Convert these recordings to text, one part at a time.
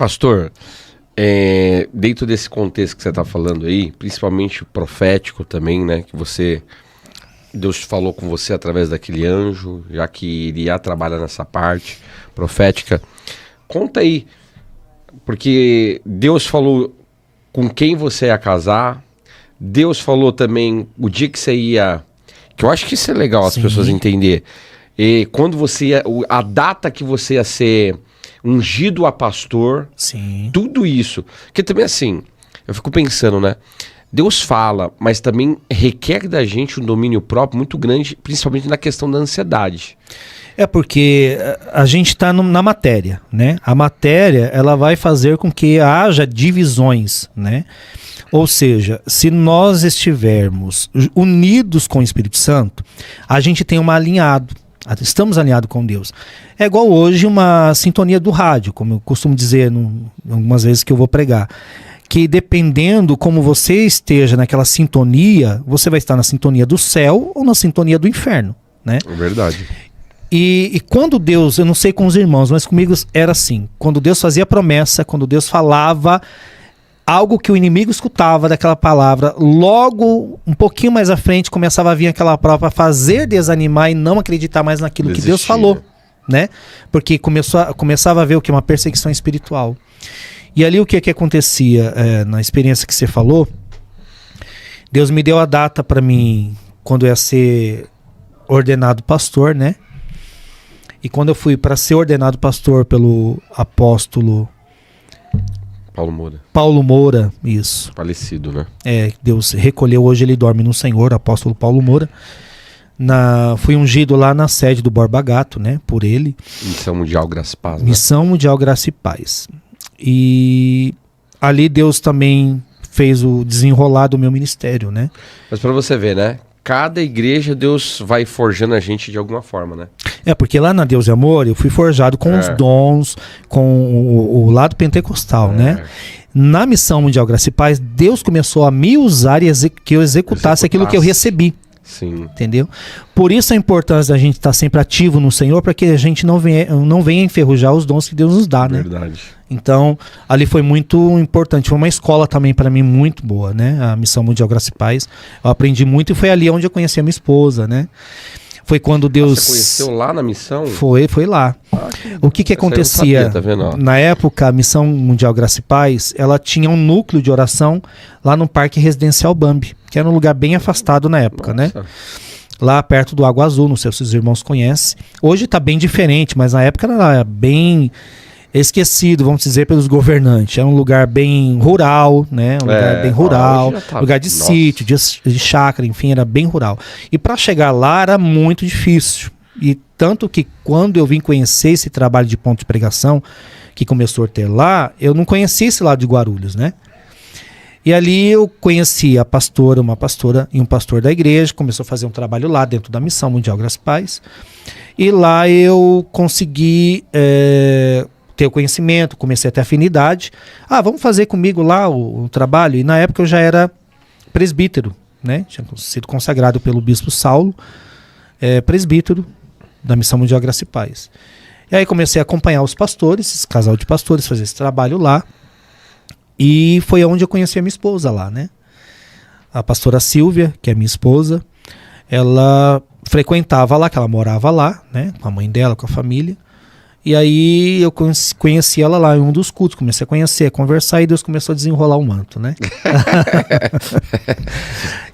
Pastor, dentro desse contexto que você está falando aí, principalmente profético também, né? Que Deus falou com você através daquele anjo, já que iria trabalhar nessa parte profética. Conta aí, porque Deus falou com quem você ia casar, Deus falou também o dia que você ia... Que eu acho que isso é legal as pessoas entenderem. E quando você ia... A data que você ia ser ungido a pastor. Sim. Tudo isso. Porque também assim, eu fico pensando, né? Deus fala, mas também requer da gente um domínio próprio muito grande, principalmente na questão da ansiedade. É porque a gente está na matéria, né? A matéria, ela vai fazer com que haja divisões, né? Ou seja, se nós estivermos unidos com o Espírito Santo, a gente tem estamos alinhados com Deus. É igual hoje uma sintonia do rádio, como eu costumo dizer algumas vezes que eu vou pregar. Que dependendo como você esteja naquela sintonia, você vai estar na sintonia do céu ou na sintonia do inferno, né? É verdade. E quando Deus, eu não sei com os irmãos, mas comigo era assim, quando Deus fazia promessa, quando Deus falava algo que o inimigo escutava daquela palavra, logo um pouquinho mais à frente começava a vir aquela prova para fazer desanimar e não acreditar mais naquilo que Deus falou, né? Porque começava a ver o que? Uma perseguição espiritual. E ali o que acontecia na experiência que você falou, Deus me deu a data para mim quando eu ia ser ordenado pastor, né? E quando eu fui para ser ordenado pastor pelo apóstolo Paulo Moura, isso. Falecido, né? Deus recolheu, hoje ele dorme no Senhor, apóstolo Paulo Moura. Fui ungido lá na sede do Borba Gato, né? Por ele. Missão Mundial Graça e Paz, né? Missão Mundial Graça e Paz. E ali Deus também fez o desenrolar do meu ministério, né? Mas para você ver, né? Cada igreja Deus vai forjando a gente de alguma forma, né? Porque lá na Deus e Amor eu fui forjado com os dons, com o lado pentecostal, né? Na Missão Mundial Graça e Paz, Deus começou a me usar e que eu executasse aquilo que eu recebi. Sim. Entendeu? Por isso a importância da gente estar sempre ativo no Senhor, para que a gente não venha enferrujar os dons que Deus nos dá, né? Verdade. Então, ali foi muito importante. Foi uma escola também para mim muito boa, né? A Missão Mundial Graça e Paz. Eu aprendi muito e foi ali onde eu conheci a minha esposa, né? Foi quando Deus... Você conheceu lá na missão? Foi lá. O que acontecia? Sabia, tá vendo? Na época, a Missão Mundial Graça e Paz, ela tinha um núcleo de oração lá no Parque Residencial Bambi, que era um lugar bem afastado na época, né? Lá perto do Água Azul, não sei se os irmãos conhecem. Hoje está bem diferente, mas na época era bem esquecido, vamos dizer, pelos governantes. Era um lugar bem rural, né? Um lugar bem rural, lugar de sítio, de chácara, enfim, era bem rural. E para chegar lá era muito difícil. E tanto que quando eu vim conhecer esse trabalho de ponto de pregação, que começou a ter lá, eu não conhecia esse lado de Guarulhos, né? E ali eu conheci uma pastora e um pastor da igreja, começou a fazer um trabalho lá dentro da Missão Mundial Graça e Paz. E lá eu consegui ter o conhecimento, comecei a ter afinidade. Vamos fazer comigo lá o trabalho. E na época eu já era presbítero, né? Tinha sido consagrado pelo bispo Saulo, presbítero da Missão Mundial Graça e Paz. E aí comecei a acompanhar os pastores, esse casal de pastores, fazer esse trabalho lá. E foi onde eu conheci a minha esposa lá, né? A pastora Silvia, que é minha esposa, ela frequentava lá, que ela morava lá, né? Com a mãe dela, com a família. E aí eu conheci ela lá em um dos cultos, comecei a conhecer, a conversar, e Deus começou a desenrolar o manto, né?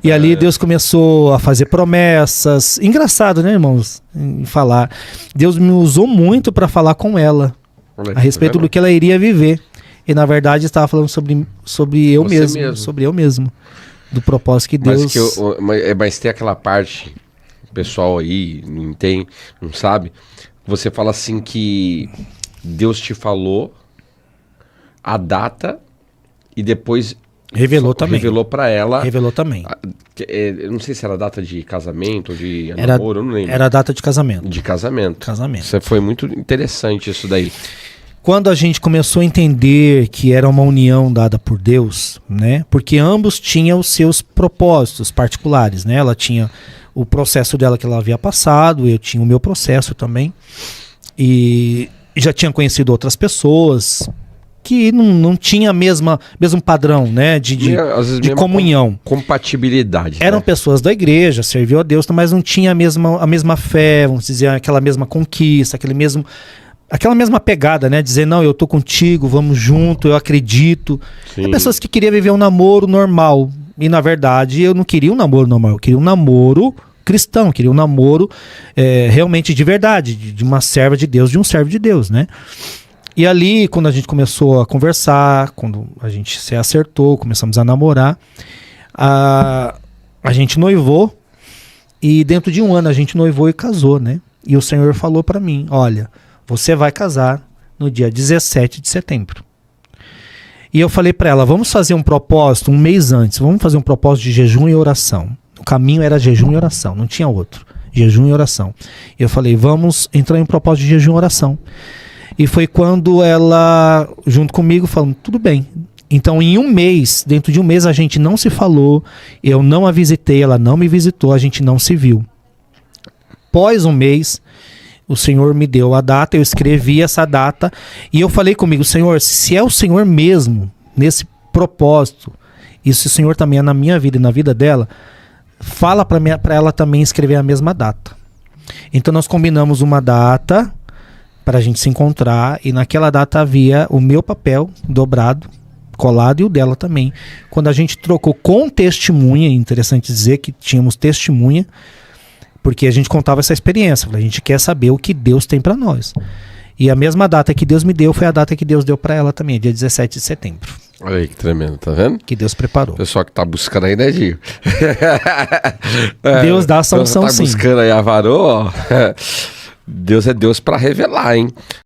E ali Deus começou a fazer promessas. Engraçado, né, irmãos? Em falar. Deus me usou muito para falar com ela a respeito do que ela iria viver. E na verdade estava falando sobre eu mesmo, sobre eu mesmo, do propósito que Deus... Mas tem aquela parte, o pessoal aí não entende, não sabe, você fala assim que Deus te falou a data e depois revelou também. Revelou para ela. Revelou também. Eu não sei se era data de casamento ou de namoro, eu não lembro. Era a data de casamento. De casamento. Casamento. Isso foi muito interessante isso daí. Quando a gente começou a entender que era uma união dada por Deus, né? Porque ambos tinham os seus propósitos particulares, né? Ela tinha o processo dela que ela havia passado, eu tinha o meu processo também. E já tinha conhecido outras pessoas que não tinha mesmo padrão, né, de comunhão. Compatibilidade. Eram pessoas da igreja, serviam a Deus, mas não tinha a mesma fé, vamos dizer, aquela mesma conquista, aquela mesma pegada, né? Dizer, não, eu tô contigo, vamos junto, eu acredito. É pessoas que queriam viver um namoro normal. E, na verdade, eu não queria um namoro normal, eu queria um namoro cristão, queria um namoro realmente de verdade, de uma serva de Deus, de um servo de Deus, né? E ali, quando a gente começou a conversar, quando a gente se acertou, começamos a namorar, a gente noivou, e dentro de um ano a gente noivou e casou, né? E o Senhor falou para mim, olha, você vai casar no dia 17 de setembro. E eu falei para ela, vamos fazer um propósito um mês antes, vamos fazer um propósito de jejum e oração. O caminho era jejum e oração, não tinha outro. Jejum e oração. E eu falei, vamos entrar em um propósito de jejum e oração. E foi quando ela, junto comigo, falou, tudo bem. Então, em um mês, dentro de um mês, a gente não se falou, eu não a visitei, ela não me visitou, a gente não se viu. Após um mês, o Senhor me deu a data, eu escrevi essa data, e eu falei comigo, Senhor, se é o Senhor mesmo, nesse propósito, e se o Senhor também é na minha vida e na vida dela, fala para ela também escrever a mesma data. Então, nós combinamos uma data para a gente se encontrar, e naquela data havia o meu papel dobrado, colado, e o dela também. Quando a gente trocou com testemunha, interessante dizer que tínhamos testemunha, porque a gente contava essa experiência, a gente quer saber o que Deus tem para nós. E a mesma data que Deus me deu foi a data que Deus deu para ela também, dia 17 de setembro. Olha aí que tremendo, tá vendo? Que Deus preparou. O pessoal que tá buscando aí, né, Dio? Deus dá a solução, sim. Tá buscando aí a varô, ó. Deus é Deus para revelar, hein?